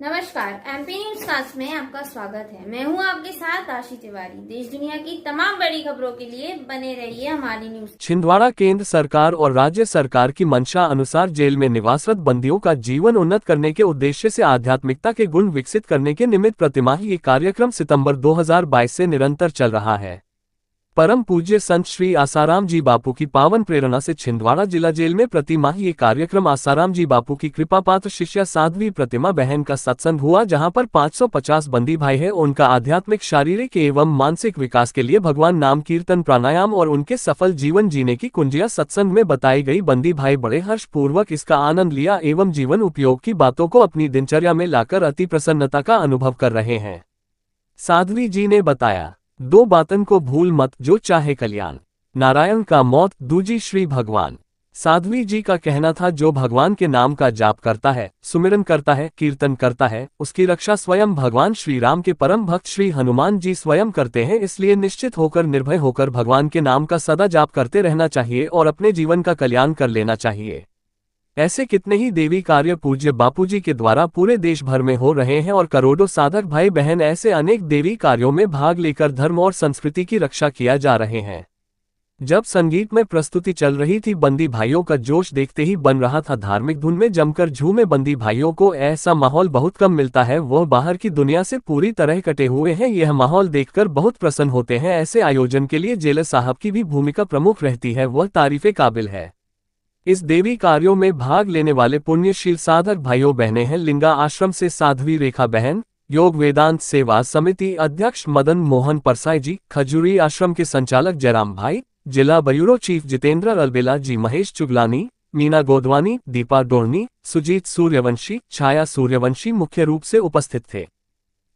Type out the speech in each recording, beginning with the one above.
नमस्कार, MP news cast में आपका स्वागत है। मैं हूं आपके साथ आशी तिवारी। देश दुनिया की तमाम बड़ी खबरों के लिए बने रहिए हमारी न्यूज। छिंदवाड़ा केंद्र सरकार और राज्य सरकार की मंशा अनुसार जेल में निवासरत बंदियों का जीवन उन्नत करने के उद्देश्य से आध्यात्मिकता के गुण विकसित करने के निमित्त प्रतिमाही ये कार्यक्रम सितंबर 2022 से निरंतर चल रहा है। परम पूज्य संत श्री आसाराम जी बापू की पावन प्रेरणा से छिंदवाड़ा जिला जेल में प्रतिमाही ये कार्यक्रम आसाराम जी बापू की कृपा पात्र शिष्या साध्वी प्रतिमा बहन का सत्संग हुआ, जहां पर 550 बंदी भाई है उनका आध्यात्मिक, शारीरिक एवं मानसिक विकास के लिए भगवान नाम कीर्तन, प्राणायाम और उनके सफल जीवन जीने की कुंजियां सत्संग में बताई गई। बंदी भाई बड़े हर्ष पूर्वक इसका आनंद लिया एवं जीवन उपयोग की बातों को अपनी दिनचर्या में लाकर अति प्रसन्नता का अनुभव कर रहे हैं। साध्वी जी ने बताया, दो बातन को भूल मत, जो चाहे कल्याण, नारायण का मौत, दूजी श्री भगवान। साध्वी जी का कहना था, जो भगवान के नाम का जाप करता है, सुमिरन करता है, कीर्तन करता है, उसकी रक्षा स्वयं भगवान श्री राम के परम भक्त श्री हनुमान जी स्वयं करते हैं। इसलिए निश्चित होकर, निर्भय होकर भगवान के नाम का सदा जाप करते रहना चाहिए और अपने जीवन का कल्याण कर लेना चाहिए। ऐसे कितने ही देवी कार्य पूज्य बापूजी के द्वारा पूरे देश भर में हो रहे हैं और करोड़ों साधक भाई बहन ऐसे अनेक देवी कार्यों में भाग लेकर धर्म और संस्कृति की रक्षा किया जा रहे हैं। जब संगीत में प्रस्तुति चल रही थी, बंदी भाइयों का जोश देखते ही बन रहा था। धार्मिक धुन में जमकर झूमे बंदी भाइयों को ऐसा माहौल बहुत कम मिलता है। वह बाहर की दुनिया से पूरी तरह कटे हुए हैं। यह माहौल देखकर बहुत प्रसन्न होते हैं। ऐसे आयोजन के लिए जेलर साहब की भी भूमिका प्रमुख रहती है, वह तारीफे काबिल है। इस देवी कार्यों में भाग लेने वाले पुण्यशील साधक भाइयों बहनें हैं। लिंगा आश्रम से साध्वी रेखा बहन, योग वेदांत सेवा समिति अध्यक्ष मदन मोहन परसाई जी, खजूरी आश्रम के संचालक जयराम भाई, जिला ब्यूरो चीफ जितेंद्र अलबेला जी, महेश चुगलानी, मीना गोदवानी, दीपा डोरनी, सुजीत सूर्यवंशी, छाया सूर्यवंशी मुख्य रूप से उपस्थित थे।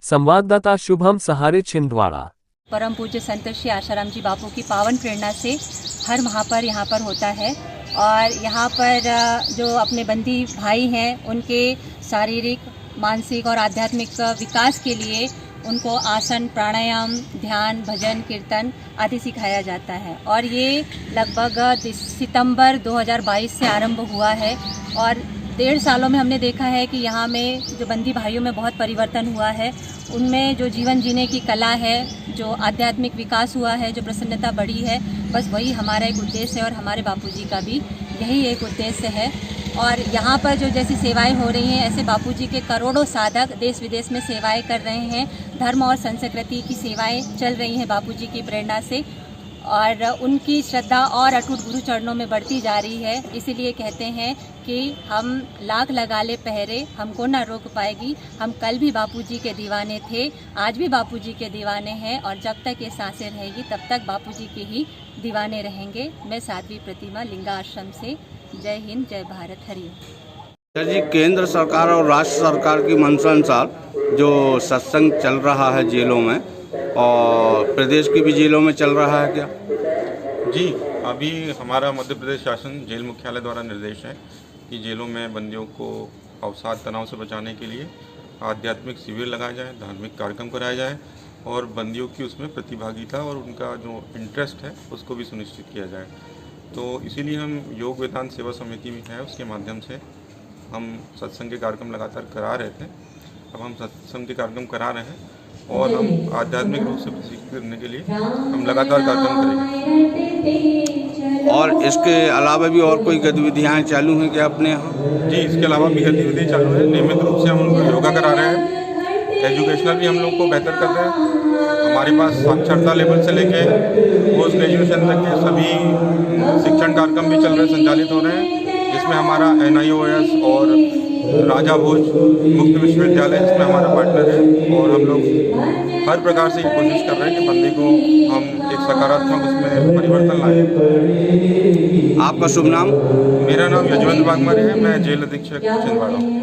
संवाददाता शुभम सहारे, छिंदवाड़ा। परम पूज्य संत श्री आसाराम जी बापू की पावन प्रेरणा से हर महापर्व यहाँ पर होता है और यहाँ पर जो अपने बंदी भाई हैं उनके शारीरिक, मानसिक और आध्यात्मिक विकास के लिए उनको आसन, प्राणायाम, ध्यान, भजन, कीर्तन आदि सिखाया जाता है। और ये लगभग सितंबर 2022 से आरंभ हुआ है और 1.5 सालों में हमने देखा है कि यहाँ में जो बंदी भाइयों में बहुत परिवर्तन हुआ है। उनमें जो जीवन जीने की कला है, जो आध्यात्मिक विकास हुआ है, जो प्रसन्नता बढ़ी है, बस वही हमारा एक उद्देश्य है और हमारे बापूजी का भी यही एक उद्देश्य है। और यहाँ पर जो जैसी सेवाएं हो रही हैं, ऐसे बापूजी के करोड़ों साधक देश विदेश में सेवाएं कर रहे हैं। धर्म और संस्कृति की सेवाएं चल रही हैं बापूजी की प्रेरणा से और उनकी श्रद्धा और अटूट गुरु चरणों में बढ़ती जा रही है। इसीलिए कहते हैं कि हम लाख लगा ले पहरे, हमको ना रोक पाएगी। हम कल भी बापूजी के दीवाने थे, आज भी बापूजी के दीवाने हैं और जब तक ये सांसें रहेगी तब तक बापूजी के ही दीवाने रहेंगे। मैं साध्वी प्रतिमा, लिंगा आश्रम से। जय हिंद, जय भारत, हरि। सर जी, केंद्र सरकार और राज्य सरकार की मंशा अनुसार जो सत्संग चल रहा है जेलों में और प्रदेश की भी जेलों में चल रहा है क्या? जी, अभी हमारा मध्य प्रदेश शासन जेल मुख्यालय द्वारा निर्देश है कि जेलों में बंदियों को अवसाद, तनाव से बचाने के लिए आध्यात्मिक शिविर लगाया जाए, धार्मिक कार्यक्रम कराया जाए और बंदियों की उसमें प्रतिभागिता और उनका जो इंटरेस्ट है उसको भी सुनिश्चित किया जाए। तो इसीलिए हम योग वेदांत सेवा समिति में है, उसके माध्यम से हम सत्संग के कार्यक्रम लगातार करा रहे थे। अब हम सत्संग के कार्यक्रम करा रहे हैं और हम आध्यात्मिक रूप से प्रशिक्षित करने के लिए हम लगातार कार्यक्रम करेंगे। और इसके अलावा भी और कोई गतिविधियाँ चालू हैं क्या अपने यहाँ? जी, इसके अलावा भी गतिविधि चालू है। नियमित रूप से हम उनको योगा करा रहे हैं, एजुकेशनल भी हम लोग को बेहतर कर रहे हैं। हमारे पास साक्षरता लेवल से लेके पोस्ट ग्रेजुएशन तक के सभी शिक्षण कार्यक्रम भी चल रहे, संचालित हो रहे हैं, जिसमें हमारा NIOS और राजा भोज मुक्त विश्वविद्यालय जिसमें हमारा पार्टनर है और हम लोग हर प्रकार से ये कोशिश कर रहे हैं कि बंदी को हम एक सकारात्मक उसमें परिवर्तन लाएं। आपका शुभ नाम? मेरा नाम यजवंत वाघमारे है, मैं जेल अधीक्षक छिंदवाड़ा हूँ।